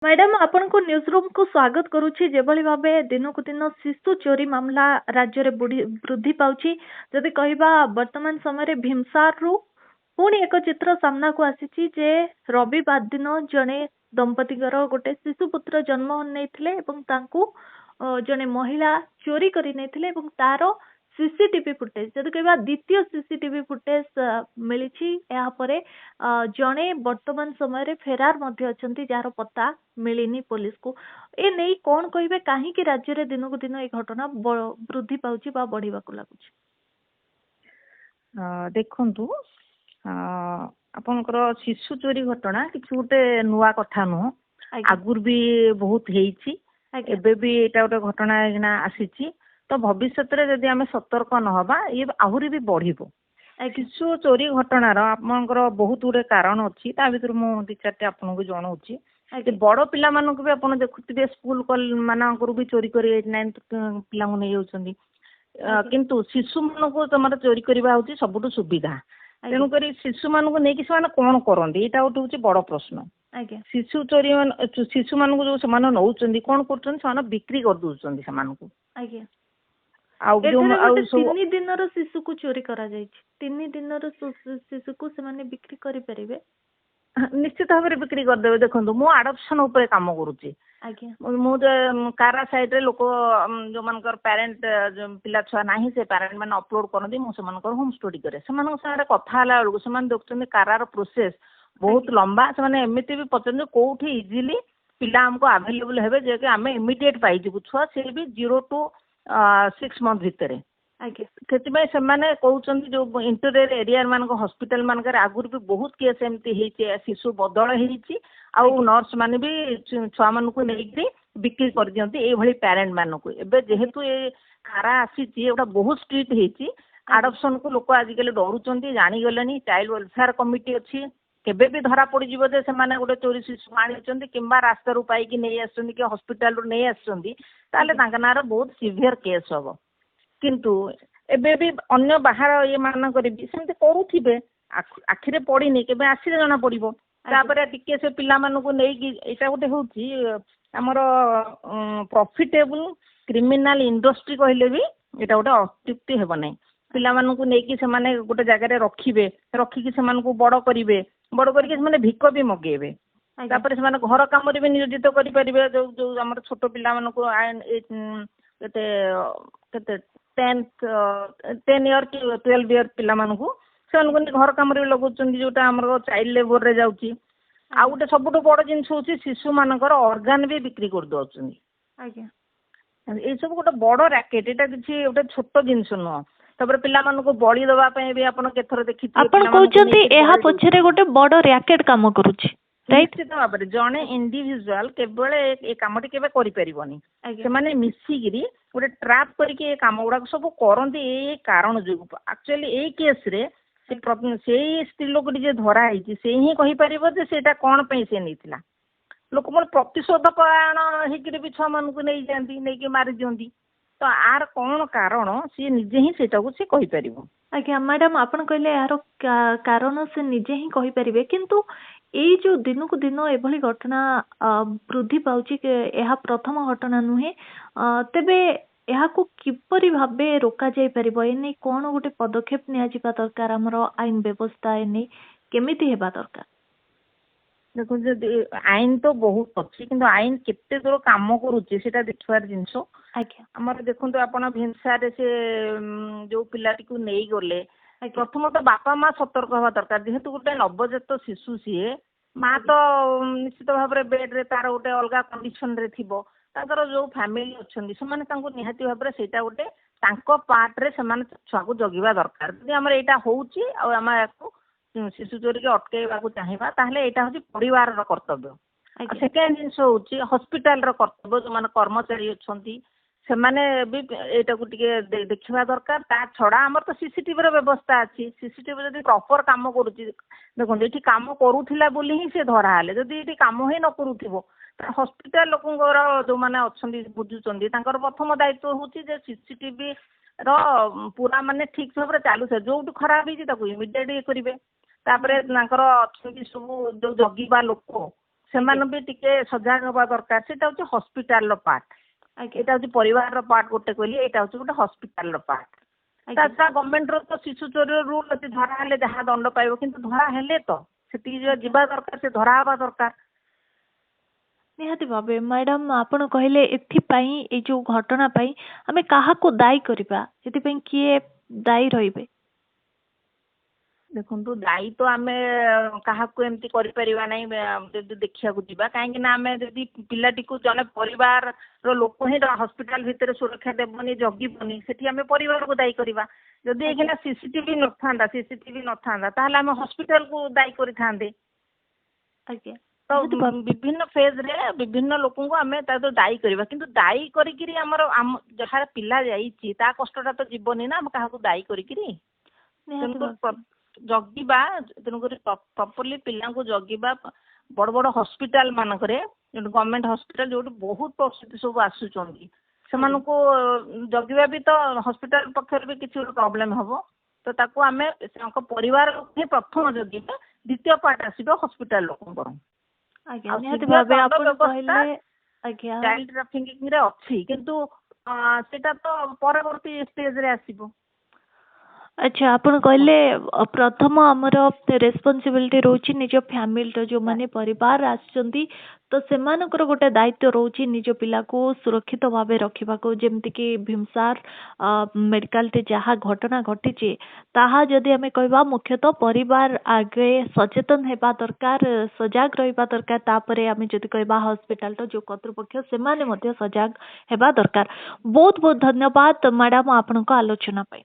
Madam आपण को news room को स्वागत करुछि जेभली भाबे दिनकु दिन शिशु चोरी मामला राज्य रे वृद्धि पाउछि जदि कहबा वर्तमान समय रे भीमसार रु पुणी एक चित्र सामना को आसीछि जे रविवार दिन जने दंपतिकर गोटे शिशु पुत्र जन्म नेथिले एवं तांकू जने महिला चोरी करि नेथिले एवं तारो सीसीटीवी फुटेज जदि कहबा द्वितीय सीसीटीवी फुटेज मिलिछि या परे जने वर्तमान समय रे फेरार मध्ये अछंती जार पता मिलिनी पुलिस को ए नहीं कौन कहिबे काहे कि राज्य रे दिनकु दिन ए घटना वृद्धि पाउछि बा बढ़िबा को लागुछि। देखंतु आपनकर शिशु चोरी घटना किछु गोटे नुआ कथा नु आगुर भी बहुत हेइछि एबे भी एटा गोटे घटना आसीछि तो भविष्य रे जदि आमे सतर्क न हबा ये आहुरी भी बढ़िबो। शिशु चोरी घटनार आपनकर बहुत गुडे कारण अछि ता भीतर मु दि चारटे आपन को जणाउछि बड़ पिला मानक भी आपन देखुथिबे स्कूल कॉल मानकर भी चोरी करी 8-9 पिला नै जाउछन्ती किंतु शिशु मानक तमर चोरी करबा होछि सबुटु सुविधा तेणु करी शिशु मानक नै कि समान कोन करंदी एटा होछि बड़ प्रश्न। शिशु चोरी शिशु मानक जो समान नौचन्दी कोन करछन समान बिक्री कर दोछन्दी समान को तीन दिन शिशु को चोरी करा जायछि 3 दिन शिशु को से बिक्री करि परिबे निश्चित भाव बिक्री करदेवे। देखो मु आडप्शन उपर काम करुच्ची मुझे कारा साइड रे लोक जो मानकर पेरेंट पिला छुआ नाही से पेरेंट मैंने अपलोड करती मुझे होम स्टडी करे से कथा बेलू से देखते कारार प्रोसेस बहुत लंबा से एमती भी पचार कौटी इजिली पिला आमको आवेलेबल हे जे आम इमिडिएट पाइबू छुआ सी भी 0 to 6 month भितर कहते जो इंटीरियर एरिया मानक हॉस्पिटल मानक आगुरी भी बहुत केस एमती शिशु बदल हो नर्स माने भी छुआ मान को नहीं बिक्री कर दियंती ए भली पेरेंट मानक एबे जेहेतु ये कारा आसी एटा बहुत स्ट्रिक्ट होती आडप्शन को लोक आजिकल डरुचंती जानी गलेनी चाइल्ड वेलफेयर कमिटी अच्छी केबे भी धरा पड़ जिवो जे से माने गोटे चोरी शिशु आनिचंती किंबा रास्ता रू पाई कि नहीं आछंती कि हॉस्पिटल रू नहीं आछंती ताले तांका नार बहुत सीवियर केस हबो किंतु एबे भी अन्य बाहर ये मान करी सेमते करूथिबे आखिरे पड़ीनी केबे आसीले जना पड़िबो तापरे टिके से पिला मानु को नै कि एटा गोटे होची हमर प्रॉफिटेबल क्रिमिनल इंडस्ट्री कहले भी एटा गोटे अत्युक्ति हेबो नै पिला मानु को नै कि से माने गोटे जगह रे रखिबे रखि कि से मानु को बड़ करके से माने भिक भी मगेबे तापरे से माने घर काम रे भी नियोजित करि परिबे जो हमर छोटो पिला मानु को केते केते 10 year कि 12 year पिला मानु को से घर काम रे लगौचंदी जोटा हमर चाइल्ड लेबर रे जाउची आ गोटे सबुठु बड़ जिनस होची शिशु मानकर ऑर्गन भी बिक्री कर दोचंदी ए सब गोटे बड़ रैकेट एटा किछि गोटे छोटो जिनस न तबरे पिला मानु को बळी दबा पय भी आपण केथर देखि आपण कहउचंती एहा पछरे गोटे बड़ रैकेट काम करूची निश्चित भाव जड़े इंडिविजुआल केवल ए कामटी केबे करि परिबनी से माने मिसिगिरी गोटे ट्रैप करके काम गुड़ा सब करती ए कारण जो एक्चुअली ए केस रे से स्त्री लोक जे धरा है से ही कहि परिबो जे सेटा कोन पे से नैथिला लोक मन प्रतिशोध परायण हेकि भी छुआ मान को नहीं जाती नहीं कि मारी दियंती तो आर कौन कारण सी निजे ही सेटा को से कहि परिबो। आज्ञा मैडम आपण कहले यार कारण से निजे ही कहि परिबे किंतु एई जो दिनकु दिन एभली घटना वृद्धि पाउची एहा प्रथम घटना नुहे तेबे एहा को किपरि भाबे रोका जाय परिबो एने कोन गोटे पदक्षेप निया जिबा दरकार हमरो आईन व्यवस्था एने केमिति हेबा दरकार। देखो आईन तो बहुत अच्छी किंतु आईन केते दूर काम करूची सेटा देखबार जिंस हमर देखंतु आपण भिनसारे से जो पिलाटी को नेई गले प्रथम तो बापा माँ सतर्क हवा दरकार जेहेतु गोटे नवजात शिशु सीए माँ तो निश्चित भाव में बेड रे तार गोटे अलग कंडीशन रे थिबो ताकर जो फैमिली अच्छी से निहाती भाव में सेटा गोटे पार्ट रे से छुआ को जगिबा दरकार जदि हमर एटा होउची आ हम याको शिशु चोरी के अटकेबा को चाहिबा ताहले एटा होची परिवार रो कर्तव्य। सेकेंड जिंस होउची हॉस्पिटल रो कर्तव्य जो माने कर्मचारी अछंती से माने भी एटा को टिके देखिबा दरकार ता छडा हमर तो सीसीटीवी रो व्यवस्था अछि सीसीटीवी जदि प्रॉपर काम करूची देखो एठी काम करूथिला बोली ही से धरा हाले जदि एठी काम हे न करूथिबो हॉस्पिटल लोकंगर जो माने अछंती बुझुचंदी तांकर प्रथम दायित्व होची जे सीसीटीवी रो पूरा माने ठीक भाव चालू से जो खराब ही इमिडिएट ये करेंगे तापर सब जो जगिबा लोक ସେମାନେ ବି ଟିକେ ସଜାଗ ହବା ଦରକାର। ସେଟା ହଉଛି ହସ୍ପିଟାଲ ର ପାର୍ଟ, ଆଜ୍ଞା ଏଇଟା ହଉଛି ପରିବାର ର ପାର୍ଟ ଗୋଟେ କହିଲି, ଏଇଟା ହଉଛି ଗୋଟେ ହସ୍ପିଟାଲ ର ପାର୍ଟ। ଆଜ୍ଞା ତା ଗଭର୍ଣ୍ଣମେଣ୍ଟ ର ତ ଶିଶୁ ଚୋରି ରୁଲ ଅଛି, ଧରା ହେଲେ ଯାହା ଦଣ୍ଡ ପାଇବ, କିନ୍ତୁ ଧରା ହେଲେ ତ ସେତିକି ଯିବା ଦରକାର, ସେ ଧରା ହବା ଦରକାର। ନିହାତି ଭାବେ ମ୍ୟାଡାମ ଆପଣ କହିଲେ ଏଥିପାଇଁ ଏଇ ଯୋଉ ଘଟଣା ପାଇଁ ଆମେ କାହାକୁ ଦାୟୀ କରିବା, ଏଥିପାଇଁ କିଏ ଦାୟୀ ରହିବେ? ଦେଖନ୍ତୁ ଦାୟୀ ତ ଆମେ କାହାକୁ ଏମିତି କରିପାରିବା ନାହିଁ ଯଦି ଦେଖିବାକୁ ଯିବା, କାହିଁକି ନା ଆମେ ଯଦି ପିଲାଟିକୁ ଜଣେ ପରିବାରର ଲୋକ ହିଁ ହସ୍ପିଟାଲ ଭିତରେ ସୁରକ୍ଷା ଦେବନି, ଜଗିବନି, ସେଠି ଆମେ ପରିବାରକୁ ଦାୟୀ କରିବା। ଯଦି ଏଇଖିନା ସିସିଟିଭି ନଥାନ୍ତା ତାହେଲେ ଆମେ ହସ୍ପିଟାଲକୁ ଦାୟୀ କରିଥାନ୍ତେ। ଆଜ୍ଞା ତ ବିଭିନ୍ନ ଫେଜରେ ବିଭିନ୍ନ ଲୋକଙ୍କୁ ଆମେ ତା ଦାୟୀ କରିବା, କିନ୍ତୁ ଦାୟୀ କରିକିରି ଯାହାର ପିଲା ଯାଇଛି ତା କଷ୍ଟଟା ତ ଯିବନି ନା ଆମେ କାହାକୁ ଦାୟୀ କରିକିରି। ନିହାତି ଭାବେ ତେଣୁକରି ଜଗିବା, ତେଣୁକରି ପ୍ରପରଲି ପିଲାଙ୍କୁ ଜଗିବା। ବଡ ବଡ ହସ୍ପିଟାଲ ମାନଙ୍କରେ, ଗଭର୍ଣ୍ଣମେଣ୍ଟ ହସ୍ପିଟାଲ ଯୋଉଠି ବହୁତ ପ୍ରସୂତି ସବୁ ଆସୁଛନ୍ତି, ସେମାନଙ୍କୁ ଜଗିବା ବି ତ ହସ୍ପିଟାଲ ପକ୍ଷରେ ବି କିଛି ଗୋଟେ ପ୍ରୋବ୍ଲେମ ହବ। ତ ତାକୁ ଆମେ ତାଙ୍କ ପରିବାର ହିଁ ପ୍ରଥମ ଜଗିବା, ଦ୍ୱିତୀୟ ପାର୍ଟ ଆସିବ ହସ୍ପିଟାଲ ଲୋକଙ୍କର। ଆଜ୍ଞା ଆଉ ନିହାତି ସିଭିୟର ଭାବେ ଦଣ୍ଡ ଆପଣ ବ୍ୟବସ୍ଥା କହିଲେ ଆଜ୍ଞା ଚାଇଲ୍ଡ ଟ୍ରାଫିକିଂ ରେ ଅଛି, କିନ୍ତୁ ସେଟା ତ ପରବର୍ତ୍ତୀ ଷ୍ଟେଜରେ ଆସିବ। ଆଚ୍ଛା ଆପଣ କହିଲେ ପ୍ରଥମ ଆମର ରେସ୍ପନ୍ସିବିଲିଟି ରହୁଛି ନିଜ ଫ୍ୟାମିଲିର, ଯୋଉମାନେ ପରିବାର ଆସିଛନ୍ତି ତ ସେମାନଙ୍କର ଗୋଟେ ଦାୟିତ୍ୱ ରହୁଛି ନିଜ ପିଲାକୁ ସୁରକ୍ଷିତ ଭାବେ ରଖିବାକୁ। ଯେମିତିକି ଭୀମସାର ମେଡିକାଲରେ ଯାହା ଘଟଣା ଘଟିଛି ତାହା ଯଦି ଆମେ କହିବା ମୁଖ୍ୟତଃ ପରିବାର ଆଗେ ସଚେତନ ହେବା ଦରକାର, ସଜାଗ ରହିବା ଦରକାର। ତାପରେ ଆମେ ଯଦି କହିବା ହସ୍ପିଟାଲର ଯୋଉ କର୍ତ୍ତୃପକ୍ଷ ସେମାନେ ମଧ୍ୟ ସଜାଗ ହେବା ଦରକାର। ବହୁତ ବହୁତ ଧନ୍ୟବାଦ ମ୍ୟାଡାମ ଆପଣଙ୍କ ଆଲୋଚନା ପାଇଁ।